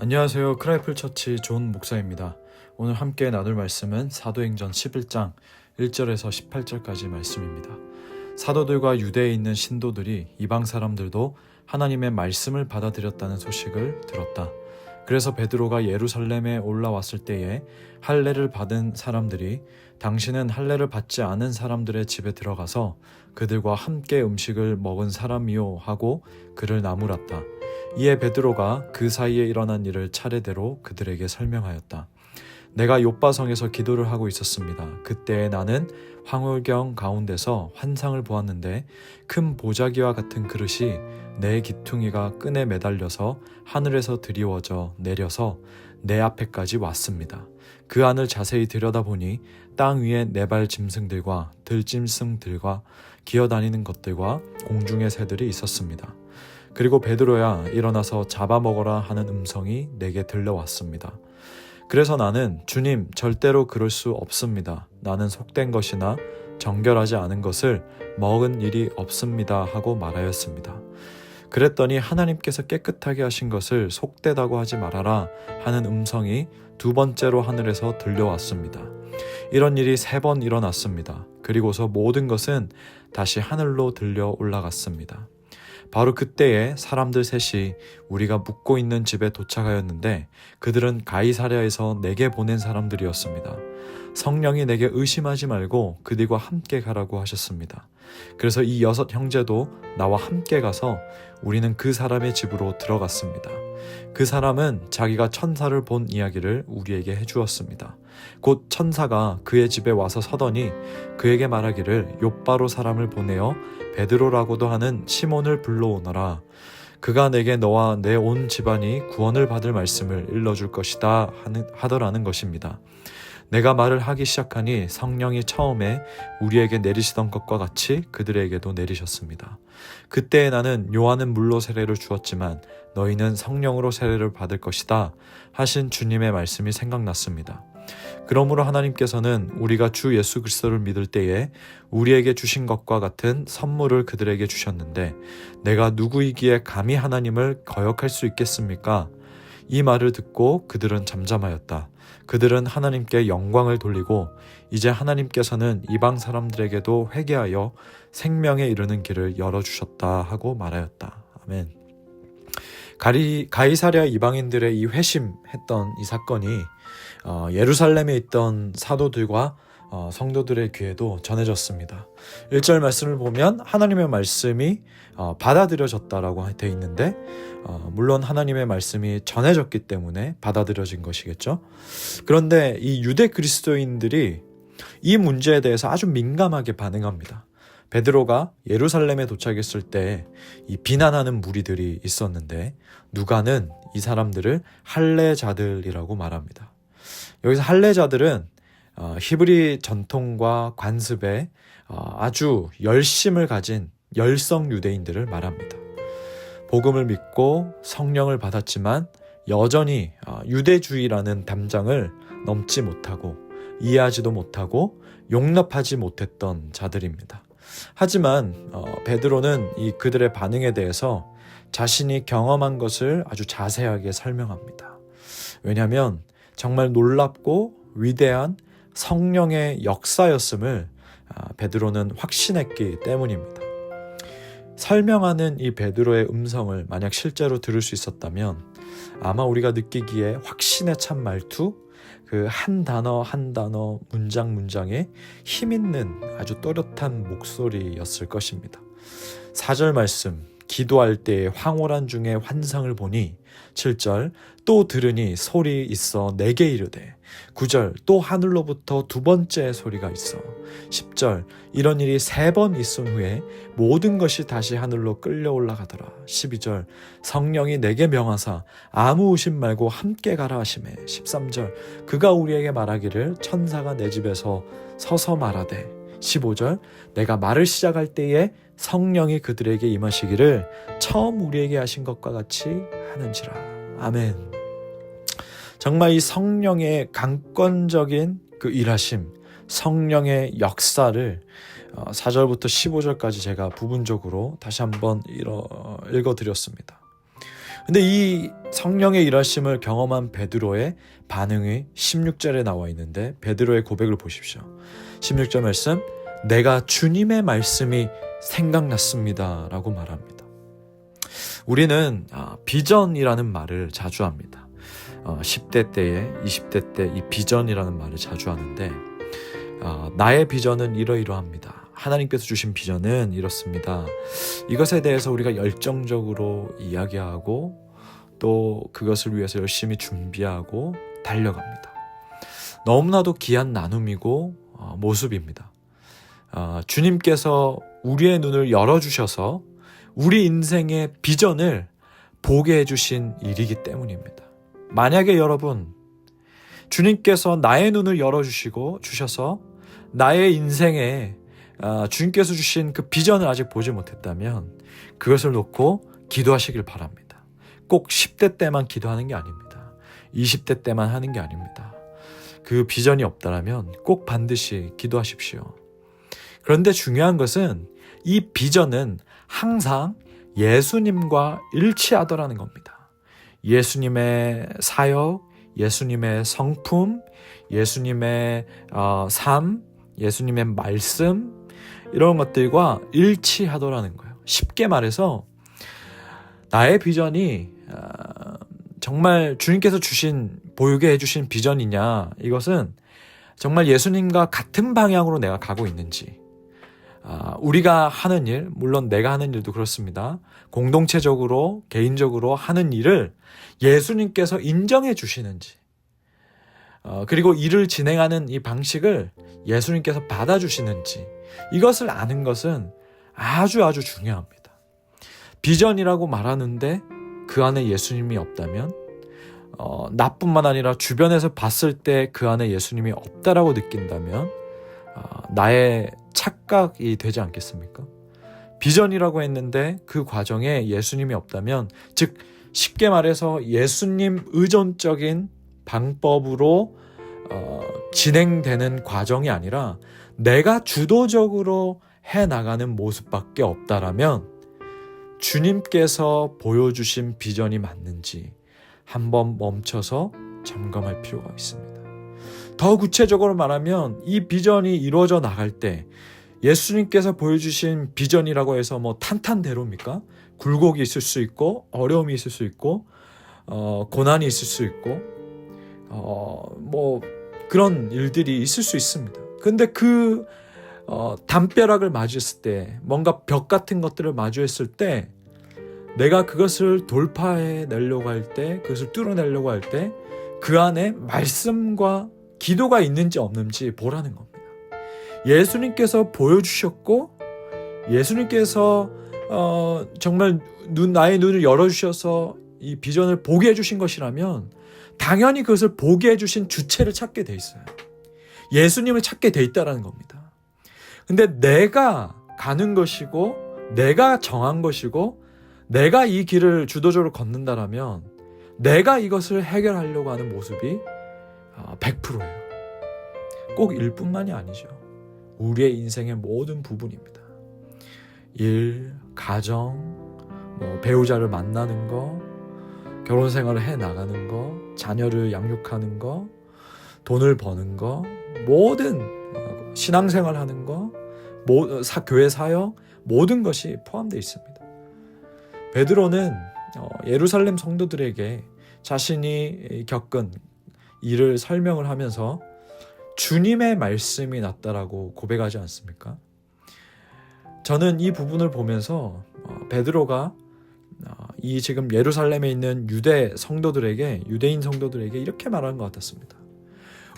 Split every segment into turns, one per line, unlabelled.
안녕하세요. 크라이플 처치 존 목사입니다. 오늘 함께 나눌 말씀은 사도행전 11장 1절에서 18절까지 말씀입니다. 사도들과 유대에 있는 신도들이 이방 사람들도 하나님의 말씀을 받아들였다는 소식을 들었다. 그래서 베드로가 예루살렘에 올라왔을 때에 할례를 받은 사람들이 당신은 할례를 받지 않은 사람들의 집에 들어가서 그들과 함께 음식을 먹은 사람이요 하고 그를 나무랐다. 이에 베드로가 그 사이에 일어난 일을 차례대로 그들에게 설명하였다. 내가 욥바성에서 기도를 하고 있었습니다. 그때 나는 황홀경 가운데서 환상을 보았는데 큰 보자기와 같은 그릇이 내 기퉁이가 끈에 매달려서 하늘에서 드리워져 내려서 내 앞에까지 왔습니다. 그 안을 자세히 들여다보니 땅 위에 네 발 짐승들과 들짐승들과 기어다니는 것들과 공중의 새들이 있었습니다. 그리고 베드로야 일어나서 잡아먹어라 하는 음성이 내게 들려왔습니다. 그래서 나는 주님 절대로 그럴 수 없습니다. 나는 속된 것이나 정결하지 않은 것을 먹은 일이 없습니다 하고 말하였습니다. 그랬더니 하나님께서 깨끗하게 하신 것을 속되다고 하지 말아라 하는 음성이 두 번째로 하늘에서 들려왔습니다. 이런 일이 3번 일어났습니다. 그리고서 모든 것은 다시 하늘로 들려 올라갔습니다. 바로 그때에 사람들 셋이 우리가 묵고 있는 집에 도착하였는데 그들은 가이사랴에서 내게 보낸 사람들이었습니다. 성령이 내게 의심하지 말고 그들과 함께 가라고 하셨습니다. 그래서 이 6 형제도 나와 함께 가서 우리는 그 사람의 집으로 들어갔습니다. 그 사람은 자기가 천사를 본 이야기를 우리에게 해주었습니다. 곧 천사가 그의 집에 와서 서더니 그에게 말하기를 욥바로 사람을 보내어 베드로라고도 하는 시몬을 불러오너라. 그가 내게 너와 내 온 집안이 구원을 받을 말씀을 일러줄 것이다 하더라는 것입니다. 내가 말을 하기 시작하니 성령이 처음에 우리에게 내리시던 것과 같이 그들에게도 내리셨습니다. 그때 나는 요한은 물로 세례를 주었지만 너희는 성령으로 세례를 받을 것이다 하신 주님의 말씀이 생각났습니다. 그러므로 하나님께서는 우리가 주 예수 그리스도를 믿을 때에 우리에게 주신 것과 같은 선물을 그들에게 주셨는데 내가 누구이기에 감히 하나님을 거역할 수 있겠습니까? 이 말을 듣고 그들은 잠잠하였다. 그들은 하나님께 영광을 돌리고 이제 하나님께서는 이방 사람들에게도 회개하여 생명에 이르는 길을 열어주셨다 하고 말하였다. 아멘. 가이사랴 이방인들의 이 회심했던 이 사건이 예루살렘에 있던 사도들과 성도들의 귀에도 전해졌습니다. 1절 말씀을 보면 하나님의 말씀이 받아들여졌다라고 되어 있는데 물론 하나님의 말씀이 전해졌기 때문에 받아들여진 것이겠죠. 그런데 이 유대 그리스도인들이 이 문제에 대해서 아주 민감하게 반응합니다. 베드로가 예루살렘에 도착했을 때 이 비난하는 무리들이 있었는데 누가는 이 사람들을 할례자들이라고 말합니다. 여기서 할례자들은 히브리 전통과 관습에 아주 열심을 가진 열성 유대인들을 말합니다. 복음을 믿고 성령을 받았지만 여전히 유대주의라는 담장을 넘지 못하고 이해하지도 못하고 용납하지 못했던 자들입니다. 하지만 베드로는 이 그들의 반응에 대해서 자신이 경험한 것을 아주 자세하게 설명합니다. 왜냐하면 정말 놀랍고 위대한 성령의 역사였음을 베드로는 확신했기 때문입니다. 설명하는 이 베드로의 음성을 만약 실제로 들을 수 있었다면 아마 우리가 느끼기에 확신에 찬 말투, 그 한 단어 한 단어 문장 문장에 힘있는 아주 또렷한 목소리였을 것입니다. 4절 말씀, 기도할 때의 황홀한 중에 환상을 보니 7절 또 들으니 소리 있어 내게 이르되 9절 또 하늘로부터 두 번째 소리가 있어 10절 이런 일이 3번 있은 후에 모든 것이 다시 하늘로 끌려 올라가더라 12절 성령이 내게 명하사 아무 의심 말고 함께 가라 하시매 13절 그가 우리에게 말하기를 천사가 내 집에서 서서 말하되 15절 내가 말을 시작할 때에 성령이 그들에게 임하시기를 처음 우리에게 하신 것과 같이 하는지라. 아멘. 정말 이 성령의 강권적인 그 일하심, 성령의 역사를 4절부터 15절까지 제가 부분적으로 다시 한번 읽어드렸습니다. 근데 이 성령의 일하심을 경험한 베드로의 반응이 16절에 나와 있는데 베드로의 고백을 보십시오. 16절 말씀, 내가 주님의 말씀이 생각났습니다 라고 말합니다. 우리는 비전이라는 말을 자주 합니다. 10대 때에 20대 때 이 비전이라는 말을 자주 하는데 나의 비전은 이러이러합니다. 하나님께서 주신 비전은 이렇습니다. 이것에 대해서 우리가 열정적으로 이야기하고 또 그것을 위해서 열심히 준비하고 달려갑니다. 너무나도 귀한 나눔이고 모습입니다. 주님께서 우리의 눈을 열어주셔서 우리 인생의 비전을 보게 해주신 일이기 때문입니다. 만약에 여러분 주님께서 나의 눈을 열어주시고 주셔서 나의 인생에 주님께서 주신 그 비전을 아직 보지 못했다면 그것을 놓고 기도하시길 바랍니다. 꼭 10대 때만 기도하는 게 아닙니다. 20대 때만 하는 게 아닙니다. 그 비전이 없다면 꼭 반드시 기도하십시오. 그런데 중요한 것은 이 비전은 항상 예수님과 일치하더라는 겁니다. 예수님의 사역, 예수님의 성품, 예수님의 삶, 예수님의 말씀 이런 것들과 일치하더라는 거예요. 쉽게 말해서 나의 비전이 정말 주님께서 보유게 해주신 비전이냐, 이것은 정말 예수님과 같은 방향으로 내가 가고 있는지, 우리가 하는 일, 물론 내가 하는 일도 그렇습니다. 공동체적으로 개인적으로 하는 일을 예수님께서 인정해 주시는지, 그리고 일을 진행하는 이 방식을 예수님께서 받아주시는지, 이것을 아는 것은 아주 중요합니다. 비전이라고 말하는데 그 안에 예수님이 없다면 나뿐만 아니라 주변에서 봤을 때 그 안에 예수님이 없다라고 느낀다면 나의 착각이 되지 않겠습니까? 비전이라고 했는데 그 과정에 예수님이 없다면, 즉 쉽게 말해서 예수님 의존적인 방법으로 진행되는 과정이 아니라 내가 주도적으로 해나가는 모습밖에 없다라면 주님께서 보여주신 비전이 맞는지 한번 멈춰서 점검할 필요가 있습니다. 더 구체적으로 말하면 이 비전이 이루어져 나갈 때 예수님께서 보여주신 비전이라고 해서 탄탄대로입니까? 굴곡이 있을 수 있고 어려움이 있을 수 있고 고난이 있을 수 있고 그런 일들이 있을 수 있습니다. 근데 그 담벼락을 마주했을 때, 뭔가 벽 같은 것들을 마주했을 때 내가 그것을 돌파해 내려고 할 때, 그것을 뚫어내려고 할 때 그 안에 말씀과 기도가 있는지 없는지 보라는 겁니다. 예수님께서 보여주셨고 예수님께서 정말 나의 눈을 열어주셔서 이 비전을 보게 해주신 것이라면 당연히 그것을 보게 해주신 주체를 찾게 돼 있어요. 예수님을 찾게 돼 있다는 겁니다. 근데 내가 가는 것이고 내가 정한 것이고 내가 이 길을 주도적으로 걷는다라면 내가 이것을 해결하려고 하는 모습이 100%예요. 꼭 일뿐만이 아니죠. 우리의 인생의 모든 부분입니다. 일, 가정, 배우자를 만나는 거, 결혼 생활을 해나가는 거, 자녀를 양육하는 거, 돈을 버는 거, 모든 신앙생활 하는 거, 교회 사역, 모든 것이 포함되어 있습니다. 베드로는 예루살렘 성도들에게 자신이 겪은 일을 설명을 하면서 주님의 말씀이 낫다라고 고백하지 않습니까? 저는 이 부분을 보면서 베드로가 이 지금 예루살렘에 있는 유대인 성도들에게 이렇게 말하는 것 같았습니다.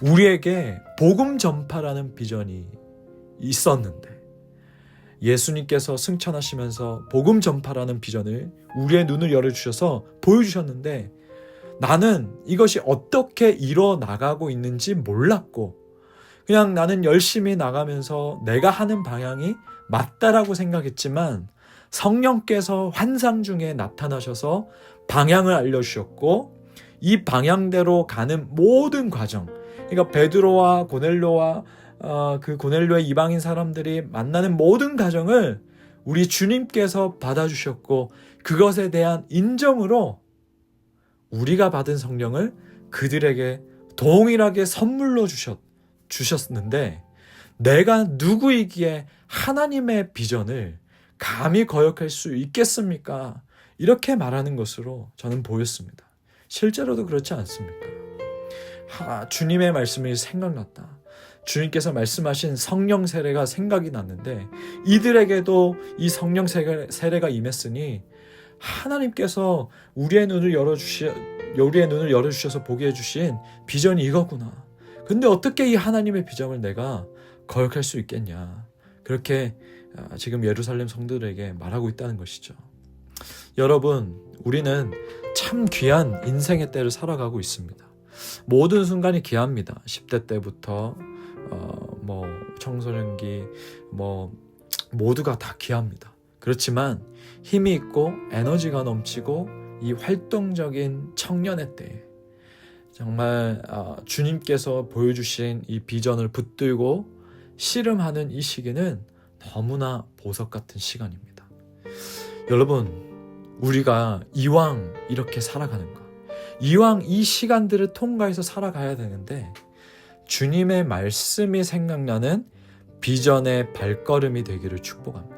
우리에게 복음 전파라는 비전이 있었는데 예수님께서 승천하시면서 복음 전파라는 비전을 우리의 눈을 열어주셔서 보여주셨는데 나는 이것이 어떻게 일어나가고 있는지 몰랐고 그냥 나는 열심히 나가면서 내가 하는 방향이 맞다라고 생각했지만 성령께서 환상 중에 나타나셔서 방향을 알려주셨고 이 방향대로 가는 모든 과정, 그러니까 베드로와 고넬료와 그 고넬료의 이방인 사람들이 만나는 모든 과정을 우리 주님께서 받아주셨고 그것에 대한 인정으로 우리가 받은 성령을 그들에게 동일하게 선물로 주셨는데 내가 누구이기에 하나님의 비전을 감히 거역할 수 있겠습니까? 이렇게 말하는 것으로 저는 보였습니다. 실제로도 그렇지 않습니까? 주님의 말씀이 생각났다. 주님께서 말씀하신 성령 세례가 생각이 났는데 이들에게도 이 성령 세례가 임했으니 하나님께서 우리의 눈을 열어주셔서 보게 해주신 비전이 이거구나. 근데 어떻게 이 하나님의 비전을 내가 거역할 수 있겠냐. 그렇게 지금 예루살렘 성도들에게 말하고 있다는 것이죠. 여러분, 우리는 참 귀한 인생의 때를 살아가고 있습니다. 모든 순간이 귀합니다. 10대 때부터 청소년기 모두가 다 귀합니다. 그렇지만 힘이 있고 에너지가 넘치고 이 활동적인 청년의 때에 정말 주님께서 보여주신 이 비전을 붙들고 씨름하는 이 시기는 너무나 보석 같은 시간입니다. 여러분, 우리가 이왕 이렇게 살아가는 것, 이왕 이 시간들을 통과해서 살아가야 되는데 주님의 말씀이 생각나는 비전의 발걸음이 되기를 축복합니다.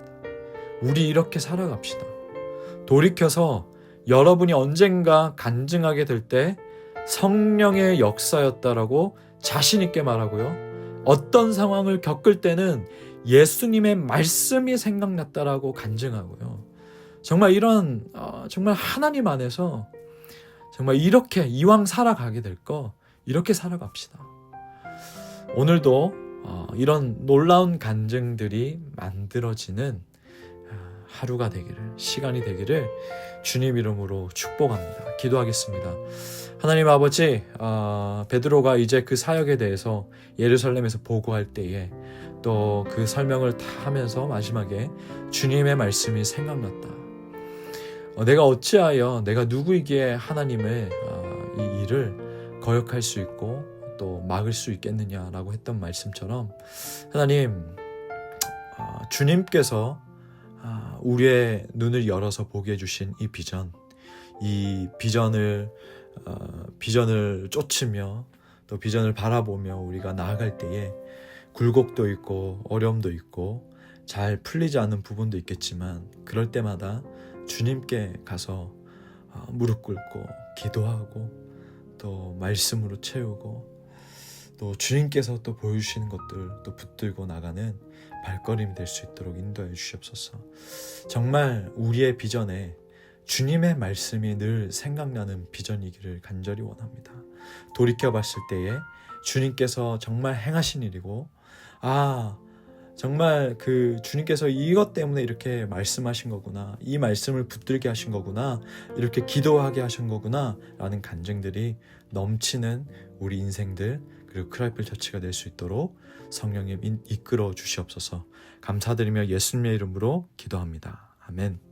우리 이렇게 살아갑시다. 돌이켜서 여러분이 언젠가 간증하게 될 때 성령의 역사였다라고 자신 있게 말하고요. 어떤 상황을 겪을 때는 예수님의 말씀이 생각났다라고 간증하고요. 정말 정말 하나님 안에서 정말 이렇게 이왕 살아가게 될 거 이렇게 살아갑시다. 오늘도 이런 놀라운 간증들이 만들어지는 하루가 되기를, 시간이 되기를 주님 이름으로 축복합니다. 기도하겠습니다. 하나님 아버지, 베드로가 이제 그 사역에 대해서 예루살렘에서 보고할 때에 또 그 설명을 다 하면서 마지막에 주님의 말씀이 생각났다. 내가 어찌하여 내가 누구이기에 하나님의 이 일을 거역할 수 있고 또 막을 수 있겠느냐라고 했던 말씀처럼 하나님, 주님께서 우리의 눈을 열어서 보게 해주신 이 비전을 쫓으며 또 비전을 바라보며 우리가 나아갈 때에 굴곡도 있고 어려움도 있고 잘 풀리지 않는 부분도 있겠지만 그럴 때마다 주님께 가서 무릎 꿇고 기도하고 또 말씀으로 채우고 또 주님께서 또 보여주시는 것들 또 붙들고 나가는 발걸음이 될 수 있도록 인도해 주시옵소서. 정말 우리의 비전에 주님의 말씀이 늘 생각나는 비전이기를 간절히 원합니다. 돌이켜봤을 때에 주님께서 정말 행하신 일이고 정말 그 주님께서 이것 때문에 이렇게 말씀하신 거구나, 이 말씀을 붙들게 하신 거구나, 이렇게 기도하게 하신 거구나 라는 간증들이 넘치는 우리 인생들 그리고 크라이플 처치가 될 수 있도록 성령님 이끌어 주시옵소서. 감사드리며 예수님의 이름으로 기도합니다. 아멘.